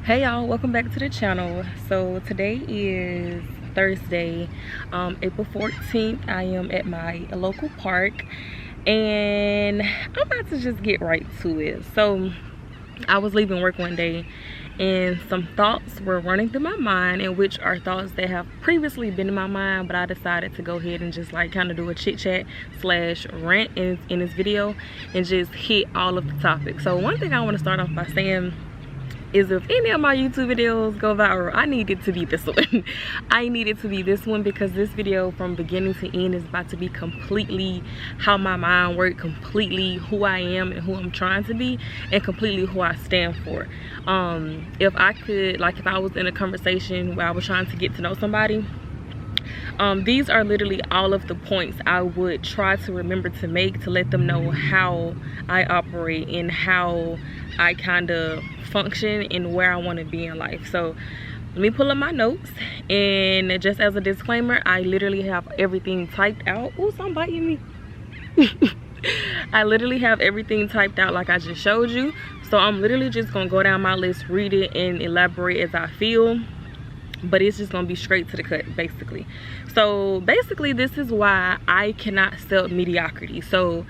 Hey y'all, welcome back to the channel. So today is Thursday, April 14th. I am at my local park and I'm about to just get right to it. So I was leaving work one day and some thoughts were running through my mind, in which are thoughts that have previously been in my mind, but I decided to go ahead and just like kind of do a chit chat slash rant in this video and just hit all of the topics. So one thing I want to start off by saying is, if any of my YouTube videos go viral, I need it to be this one. I need it to be this one because this video from beginning to end is about to be completely how my mind works, completely who I am and who I'm trying to be, and completely who I stand for. If I could, like if I was in a conversation where I was trying to get to know somebody, these are literally all of the points I would try to remember to make, to let them know how I operate and how I kind of function and where I want to be in life. So let me pull up my notes, and just as a disclaimer, I literally have everything typed out. Ooh, something biting me. I literally have everything typed out like I just showed you. So I'm literally just gonna go down my list, read it, and elaborate as I feel. But it's just gonna be straight to the cut, basically. So basically, this is why I cannot accept mediocrity. So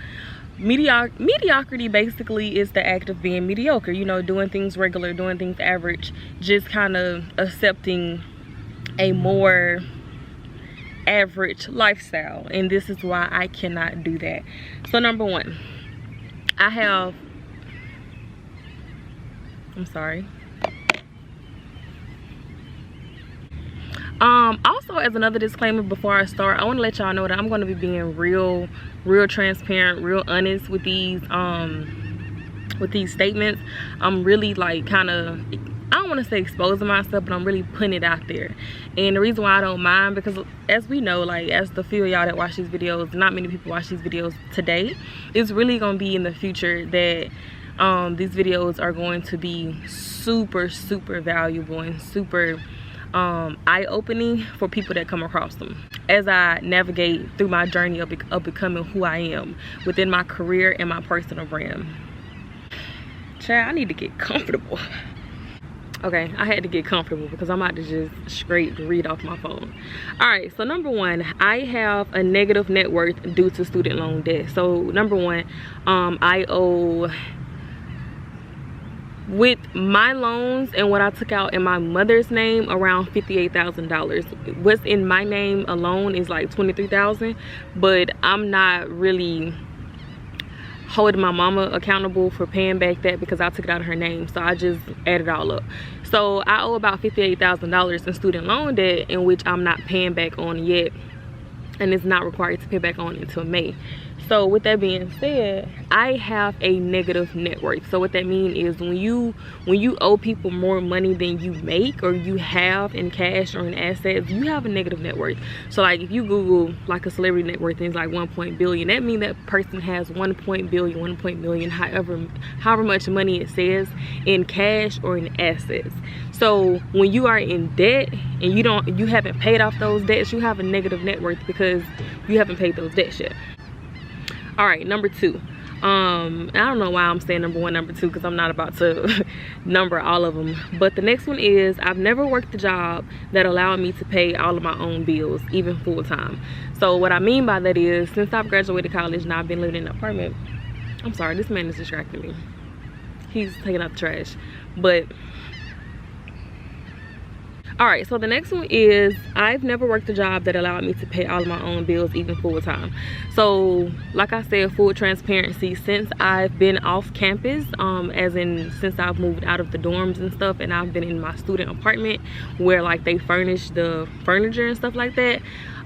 mediocrity basically is the act of being mediocre, you know, doing things regular, doing things average, just kind of accepting a more average lifestyle. And this is why I cannot do that. So number one, I'm sorry. Also, as another disclaimer before I start, I want to let y'all know that I'm going to be being real transparent, real honest with these statements. I'm really like kind of, I don't want to say exposing myself, but I'm really putting it out there. And the reason why I don't mind, because as we know, like as the few of y'all that watch these videos, not many people watch these videos today. It's really going to be in the future that these videos are going to be super valuable and super eye-opening for people that come across them as I navigate through my journey of becoming who I am within my career and my personal brand. Child, I need to get comfortable. Okay, I had to get comfortable because I'm about to just straight read off my phone. All right, so number one, I have a negative net worth due to student loan debt. So number one, I owe, with my loans and what I took out in my mother's name, around $58,000. What's in my name alone is like $23,000, but I'm not really holding my mama accountable for paying back that because I took it out of her name. So I just added it all up. So I owe about $58,000 in student loan debt, in which I'm not paying back on yet, and it's not required to pay back on until May. So with that being said, I have a negative net worth. So what that means is when you owe people more money than you make or you have in cash or in assets, you have a negative net worth. So like if you Google like a celebrity net worth, things like 1 billion, that means that person has 1 billion, however much money it says in cash or in assets. So when you are in debt and you haven't paid off those debts, you have a negative net worth because you haven't paid those debts yet. All right, number two, I don't know why I'm saying number one, number two, because I'm not about to number all of them. But the next one is, I've never worked a job that allowed me to pay all of my own bills, even full-time. So what I mean by that is, since I've graduated college and I've been living in an apartment, I'm sorry, this man is distracting me. He's taking out the trash. But all right, so the next one is, I've never worked a job that allowed me to pay all of my own bills, even full-time. So like I said, full transparency, since I've been off campus, as in since I've moved out of the dorms and stuff, and I've been in my student apartment where like they furnish the furniture and stuff like that,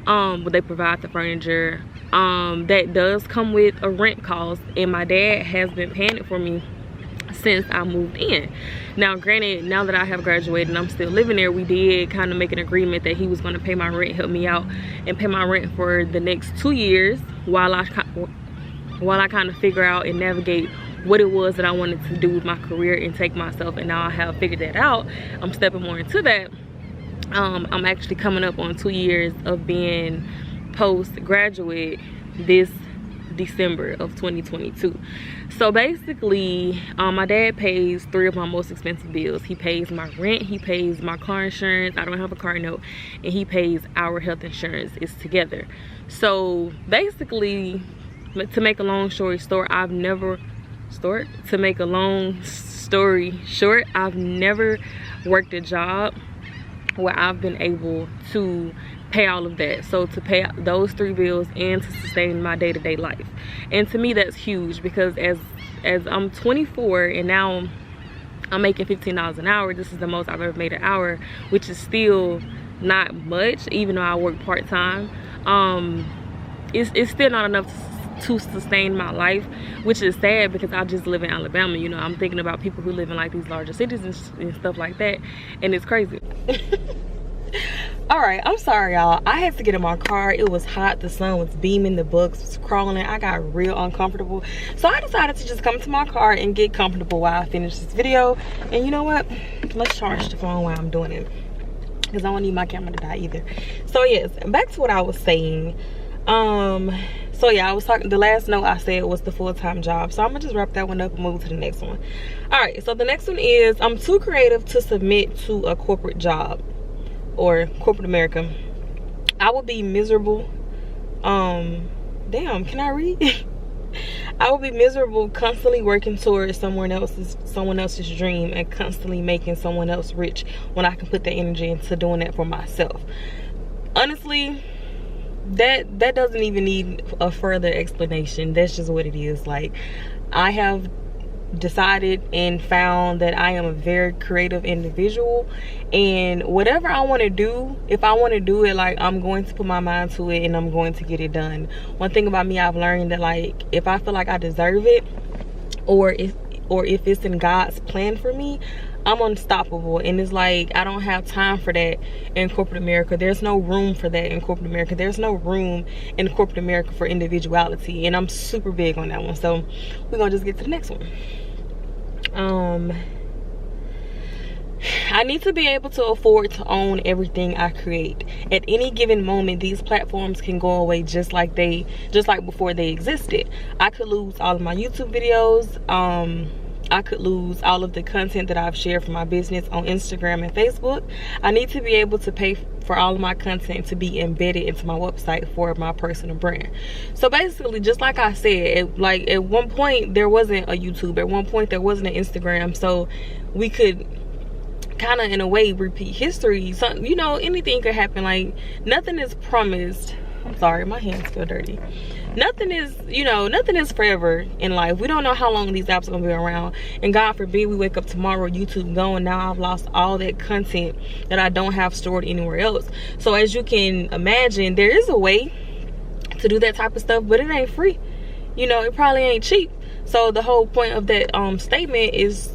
where they provide the furniture, that does come with a rent cost, and my dad has been paying it for me since I moved in. Now granted, now that I have graduated and I'm still living there, we did kind of make an agreement that he was going to pay my rent, help me out and pay my rent for the next 2 years while I kind of figure out and navigate what it was that I wanted to do with my career and take myself. And now I have figured that out, I'm stepping more into that. I'm actually coming up on 2 years of being postgraduate this December of 2022. So basically, my dad pays 3 of my most expensive bills. He pays my rent, he pays my car insurance, I don't have a car note, and he pays our health insurance. It's together. So basically, to make a long story short, I've never worked a job where I've been able to pay all of that. So to pay those 3 bills and to sustain my day-to-day life. And to me, that's huge, because as I'm 24 and now I'm making $15 an hour. This is the most I've ever made an hour, which is still not much, even though I work part-time. It's still not enough to sustain my life, which is sad, because I just live in Alabama. You know, I'm thinking about people who live in like these larger cities and stuff like that, and it's crazy. All right, I'm sorry y'all, I had to get in my car. It was hot, the sun was beaming, the bugs was crawling, I got real uncomfortable, so I decided to just come to my car and get comfortable while I finish this video. And you know what, let's charge the phone while I'm doing it, because I don't need my camera to die either. So yes, back to what I was saying. So yeah, I was talking, the last note I said was the full-time job. So I'm gonna just wrap that one up and move to the next one. All right, so the next one is, I'm too creative to submit to a corporate job or corporate America. I would be miserable. Damn, can I read? I would be miserable constantly working towards someone else's dream and constantly making someone else rich when I can put that energy into doing that for myself. Honestly, that doesn't even need a further explanation. That's just what it is. Like, I have decided and found that I am a very creative individual, and whatever I want to do, if I want to do it, like, I'm going to put my mind to it and I'm going to get it done. One thing about me, I've learned that, like, if I feel like I deserve it, or if it's in God's plan for me, I'm unstoppable. And it's like, I don't have time for that in corporate America. There's no room for that in corporate America. There's no room in corporate America for individuality, and I'm super big on that one. So we're gonna just get to the next one. I need to be able to afford to own everything I create. At any given moment, these platforms can go away just like before they existed. I could lose all of my YouTube videos. I could lose all of the content that I've shared for my business on Instagram and Facebook. I need to be able to pay for all of my content to be embedded into my website for my personal brand. So basically, just like I said, like, at one point there wasn't a YouTube, at one point there wasn't an Instagram, so we could kind of, in a way, repeat history. So, you know, anything could happen. Like, nothing is promised. I'm sorry, my hands feel dirty. Nothing is, you know, nothing is forever in life. We don't know how long these apps are gonna be around, and God forbid we wake up tomorrow, YouTube gone. Now I've lost all that content that I don't have stored anywhere else. So as you can imagine, there is a way to do that type of stuff, but it ain't free. You know, it probably ain't cheap. So the whole point of that statement is,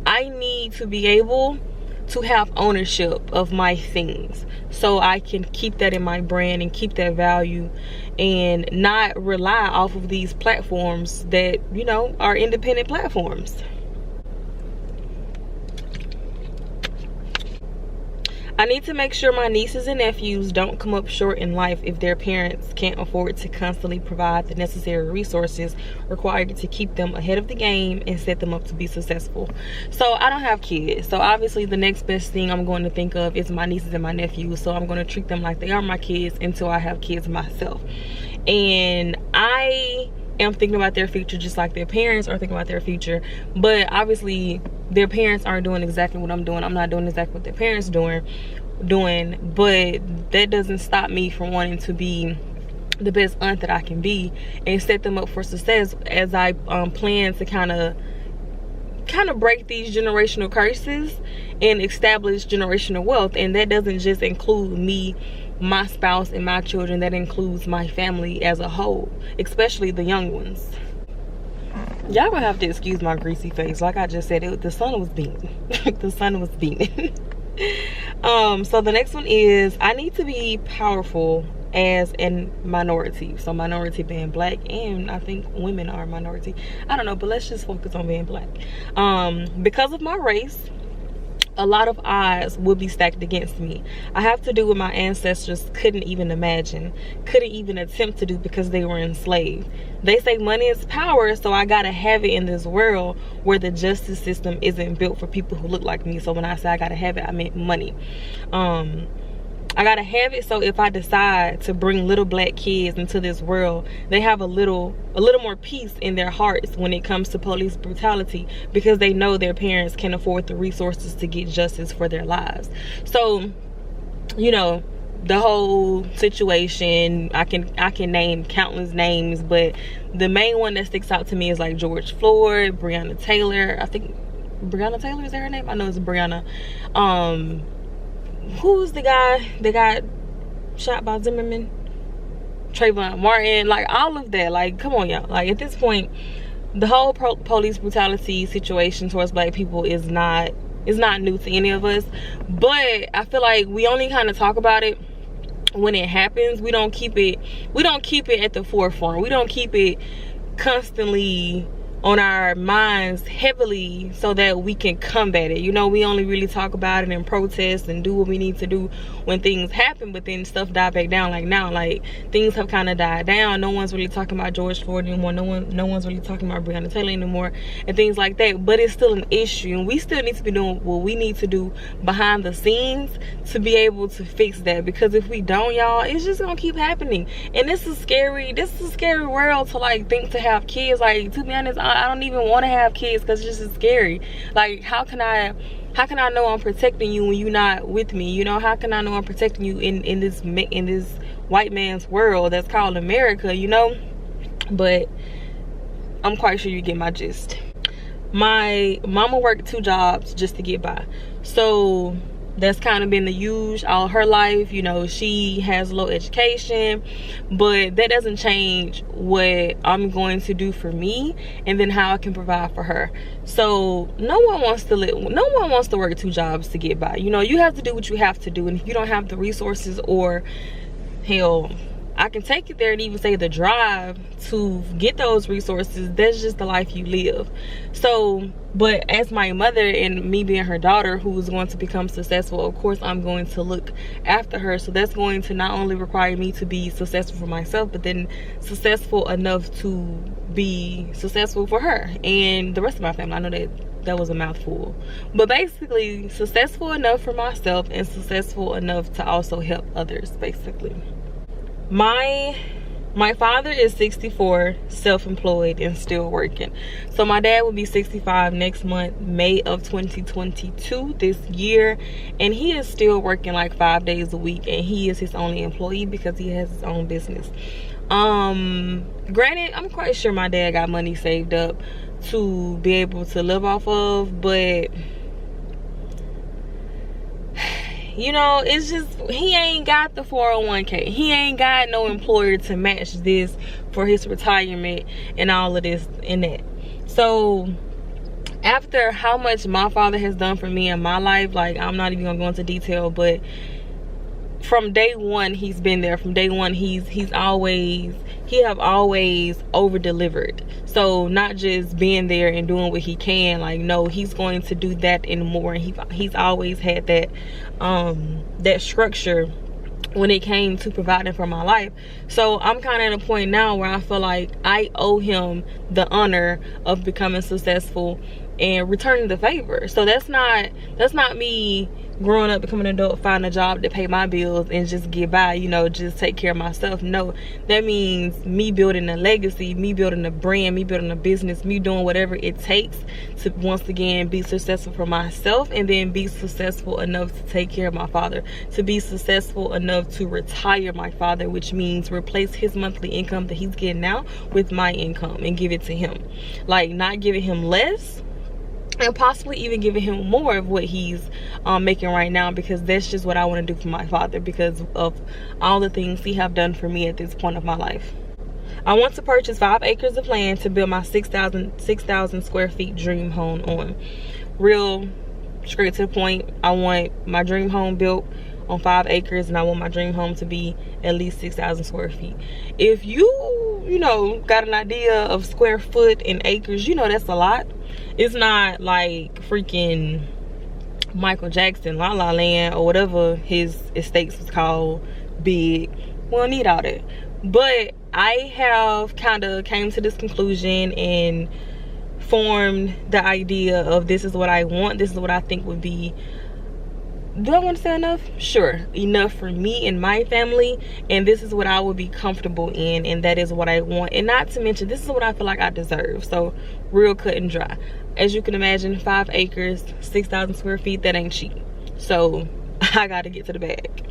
I need to be able to have ownership of my things, so I can keep that in my brand and keep that value, and not rely off of these platforms that, you know, are independent platforms. I need to make sure my nieces and nephews don't come up short in life if their parents can't afford to constantly provide the necessary resources required to keep them ahead of the game and set them up to be successful. So I don't have kids, so obviously the next best thing I'm going to think of is my nieces and my nephews. So I'm going to treat them like they are my kids until I have kids myself. And I am thinking about their future just like their parents are thinking about their future. But obviously their parents aren't doing exactly what I'm doing. I'm not doing exactly what their parents doing, but that doesn't stop me from wanting to be the best aunt that I can be and set them up for success as I plan to kind of break these generational curses and establish generational wealth. And that doesn't just include me, my spouse, and my children. That includes my family as a whole, especially the young ones. Y'all gonna have to excuse my greasy face. Like I just said, the sun was beaming. The sun was beaming. So the next one is, I need to be powerful as a minority. So minority being black, and I think women are a minority. I don't know, but let's just focus on being black. Because of my race, a lot of odds will be stacked against me. I have to do what my ancestors couldn't even imagine, couldn't even attempt to do because they were enslaved. They say money is power, so I gotta have it in this world where the justice system isn't built for people who look like me. So when I say I gotta have it, I meant money. I gotta have it so if I decide to bring little black kids into this world, they have a little more peace in their hearts when it comes to police brutality, because they know their parents can afford the resources to get justice for their lives. So, you know, the whole situation, I can name countless names, but the main one that sticks out to me is like George Floyd, Breonna Taylor. I think Breonna Taylor, is that her name? I know it's Breonna. Who's the guy that got shot by Zimmerman? Trayvon Martin. Like, all of that. Like, come on, y'all. Like, at this point, the whole police brutality situation towards black people is not new to any of us. But I feel like we only kind of talk about it when it happens. We don't keep it at the forefront. We don't keep it constantly on our minds heavily so that we can combat it. You know, we only really talk about it and protest and do what we need to do when things happen, but then stuff die back down. Like now, like things have kind of died down. No one's really talking about George Floyd anymore. No one's really talking about Breonna Taylor anymore and things like that. But it's still an issue, and we still need to be doing what we need to do behind the scenes to be able to fix that. Because if we don't, y'all, it's just gonna keep happening. And this is scary world to like think to have kids. Like, to be honest, I don't even want to have kids because it's just scary. Like, how can I know I'm protecting you when you're not with me? You know, how can I know I'm protecting you in this white man's world that's called America, you know? But I'm quite sure you get my gist. My mama worked 2 jobs just to get by, so that's kind of been the usual all her life. You know, she has low education, but that doesn't change what I'm going to do for me and then how I can provide for her. So no one wants to work 2 jobs to get by. You know, you have to do what you have to do, and if you don't have the resources, or hell, I can take it there and even say the drive to get those resources, that's just the life you live. So, but as my mother and me being her daughter who is going to become successful, of course I'm going to look after her. So that's going to not only require me to be successful for myself, but then successful enough to be successful for her and the rest of my family. I know that was a mouthful, but basically successful enough for myself and successful enough to also help others, basically. My father is 64, self-employed and still working. So my dad will be 65 next month, May of 2022, this year, and he is still working like 5 days a week, and he is his only employee because he has his own business. Granted, I'm quite sure my dad got money saved up to be able to live off of, but you know, it's just, he ain't got the 401k. He ain't got no employer to match this for his retirement and all of this and that. So after how much my father has done for me in my life, like, I'm not even gonna go into detail, but from day one he's been there. From day one he have always over delivered. So not just being there and doing what he can, like, no, he's going to do that and more. And he's always had that that structure when it came to providing for my life. So I'm kind of at a point now where I feel like I owe him the honor of becoming successful and returning the favor. So that's not me growing up, becoming an adult, find a job to pay my bills and just get by, you know, just take care of myself. No, that means me building a legacy, me building a brand, me building a business, me doing whatever it takes to once again be successful for myself, and then be successful enough to take care of my father, to be successful enough to retire my father, which means replace his monthly income that he's getting now with my income and give it to him. Like, not giving him less, and possibly even giving him more of what he's making right now, because that's just what I want to do for my father because of all the things he have done for me at this point of my life. I want to purchase 5 acres of land to build my 6,000 square feet dream home on. Real straight to the point, I want my dream home built on 5 acres, and I want my dream home to be at least 6,000 square feet. If you know, got an idea of square foot and acres, you know that's a lot. It's not like freaking Michael Jackson, La La Land, or whatever his estates was called, big. We don't need all that. But I have kind of came to this conclusion and formed the idea of this is what I want. This is what I think would be, do I want to say enough? Sure, enough for me and my family, and this is what I would be comfortable in, and that is what I want. And not to mention, this is what I feel like I deserve. So real cut and dry. As you can imagine, 5 acres, 6,000 square feet, that ain't cheap. So I gotta get to the bag.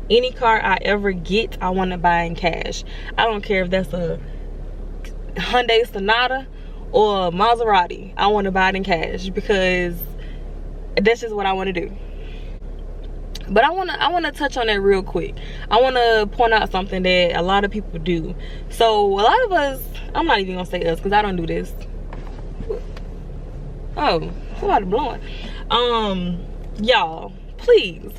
Any car I ever get, I want to buy in cash. I don't care if that's a Hyundai Sonata or a Maserati. I want to buy it in cash because that's just what I want to do. But I want to touch on that real quick. I want to point out something that a lot of people do. So a lot of us, I'm not even gonna say us because I don't do this. Oh, somebody blowing. Y'all, please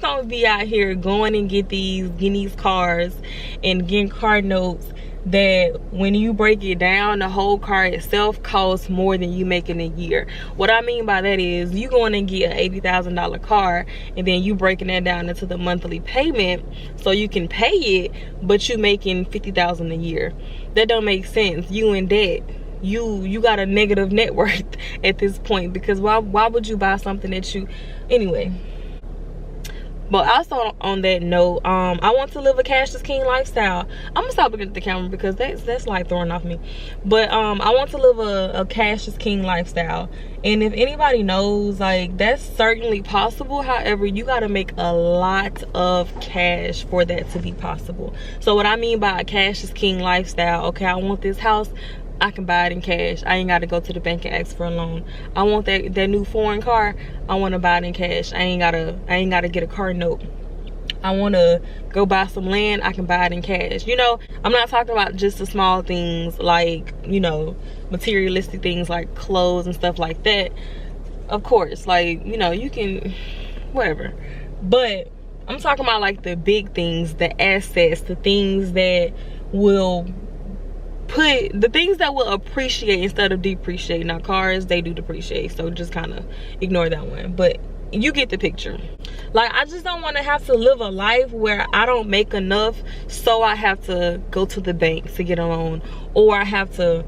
don't be out here going and getting these cars and getting car notes that when you break it down, the whole car itself costs more than you make in a year. What I mean by that is you going and get an $80,000 car and then you breaking that down into the monthly payment so you can pay it, but you making $50,000 a year. That don't make sense. You in debt. You got a negative net worth at this point, because why would you buy something that you, anyway. But also on that note, I want to live a cashless king lifestyle. I'm gonna stop looking at the camera because that's like throwing off me. But I want to live a cashless king lifestyle, and if anybody knows, like, that's certainly possible. However, you got to make a lot of cash for that to be possible. So what I mean by a cashless king lifestyle, okay, I want this house, I can buy it in cash. I ain't got to go to the bank and ask for a loan. I want that new foreign car. I want to buy it in cash. I ain't gotta get a car note. I want to go buy some land. I can buy it in cash. You know, I'm not talking about just the small things like, you know, materialistic things like clothes and stuff like that. Of course, like, you know, you can, whatever. But I'm talking about like the big things, the assets, the things that will appreciate instead of depreciate. Now cars, they do depreciate, so just kind of ignore that one, but you get the picture. Like, I just don't want to have to live a life where I don't make enough, so I have to go to the bank to get a loan, or I have to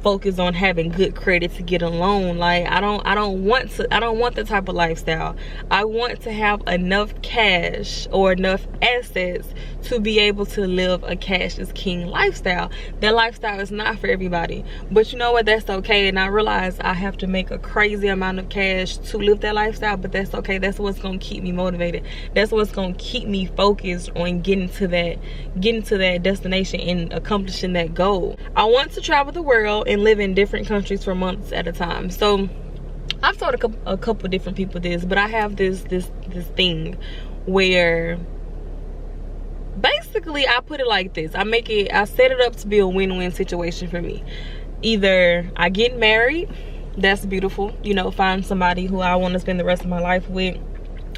focus on having good credit to get a loan. Like, I don't want that type of lifestyle. I want to have enough cash or enough assets to be able to live a cashless king lifestyle. That lifestyle is not for everybody, but you know what, that's okay. And I realize I have to make a crazy amount of cash to live that lifestyle, but that's okay. That's what's gonna keep me motivated. That's what's gonna keep me focused on getting to that destination and accomplishing that goal. I want to travel the world and live in different countries for months at a time. So I've told a couple different people this, but I have this thing where basically I put it like this. I set it up to be a win-win situation for me. Either I get married, that's beautiful, you know, find somebody who I want to spend the rest of my life with.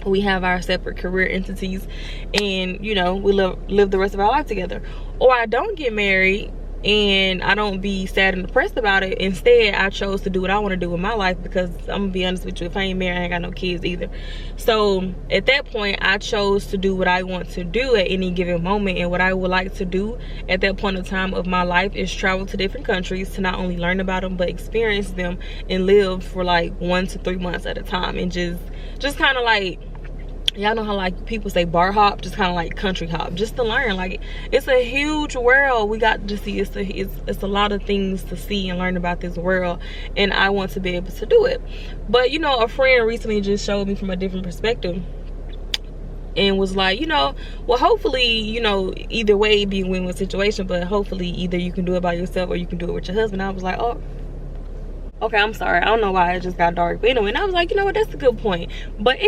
We have our separate career entities, and you know, we live the rest of our life together. Or I don't get married and I don't be sad and depressed about it. Instead, I chose to do what I want to do with my life, because I'm gonna be honest with you, if I ain't married, I ain't got no kids either. So at that point, I chose to do what I want to do at any given moment. And what I would like to do at that point of time of my life is travel to different countries to not only learn about them, but experience them and live for like 1 to 3 months at a time, and just kind of like, y'all know how like people say bar hop, just kind of like country hop, just to learn. Like, it's a huge world we got to see. It's a lot of things to see and learn about this world, and I want to be able to do it. But you know, a friend recently just showed me from a different perspective and was like, you know, well, hopefully, you know, either way it'd be a win-win situation, but hopefully either you can do it by yourself or you can do it with your husband. I was like, oh, okay, I'm sorry, I don't know why it just got dark, but anyway. And I was like, you know what, that's a good point. But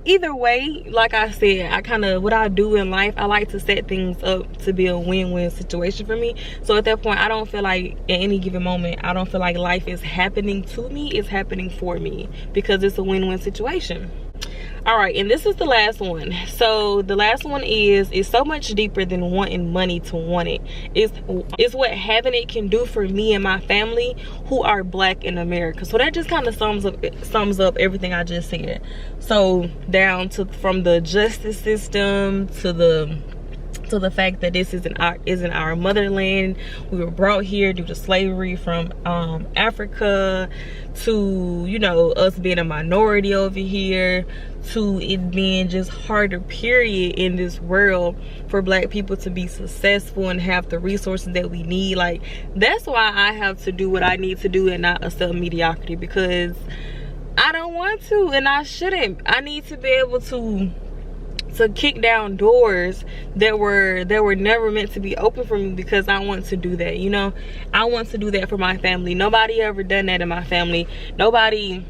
either way, like I said, what I do in life, I like to set things up to be a win-win situation for me. So at that point, I don't feel like at any given moment, I don't feel like life is happening to me, it's happening for me, because it's a win-win situation. All right, and this is the last one. So the last one is so much deeper than wanting money to want it. It's what having it can do for me and my family who are Black in America. So that just kind of sums up everything I just said. So down to from the justice system to the fact that this isn't our motherland. We were brought here due to slavery from Africa, to, you know, us being a minority over here, to it being just harder period in this world for Black people to be successful and have the resources that we need. Like, that's why I have to do what I need to do and not accept mediocrity, because I don't want to and I shouldn't. I need to be able to kick down doors that were never meant to be open for me, because I want to do that, you know. I want to do that for my family. Nobody ever done that in my family. Nobody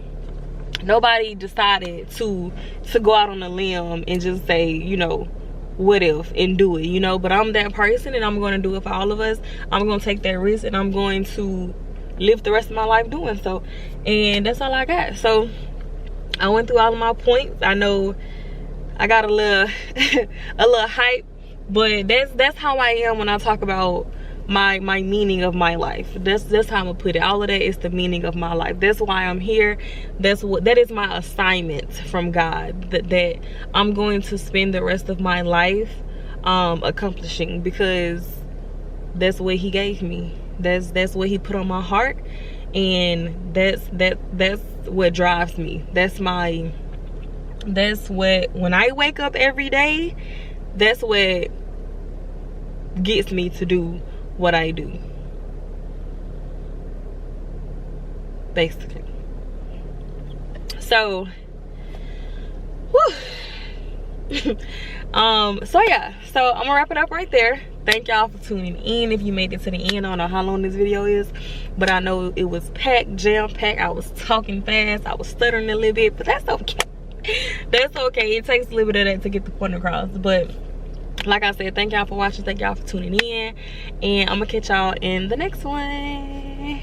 decided to go out on a limb and just say, you know, what if, and do it, you know. But I'm that person, and I'm going to do it for all of us. I'm going to take that risk, and I'm going to live the rest of my life doing so. And that's all I got. So I went through all of my points. I know I got a little hype, but that's how I am when I talk about my meaning of my life. That's how I'm gonna put it. All of that is the meaning of my life. That's why I'm here. That is my assignment from God, that I'm going to spend the rest of my life accomplishing, because that's what He gave me. That's what He put on my heart, and that's what drives me. That's what, when I wake up every day, that's what gets me to do what I do, basically. So so yeah, so I'm gonna wrap it up right there. Thank y'all for tuning in. If you made it to the end, I don't know how long this video is, but I know it was packed, jam-packed. I was talking fast, I was stuttering a little bit, but that's okay. That's okay. It takes a little bit of that to get the point across. But like I said, thank y'all for watching. Thank y'all for tuning in, and I'm gonna catch y'all in the next one.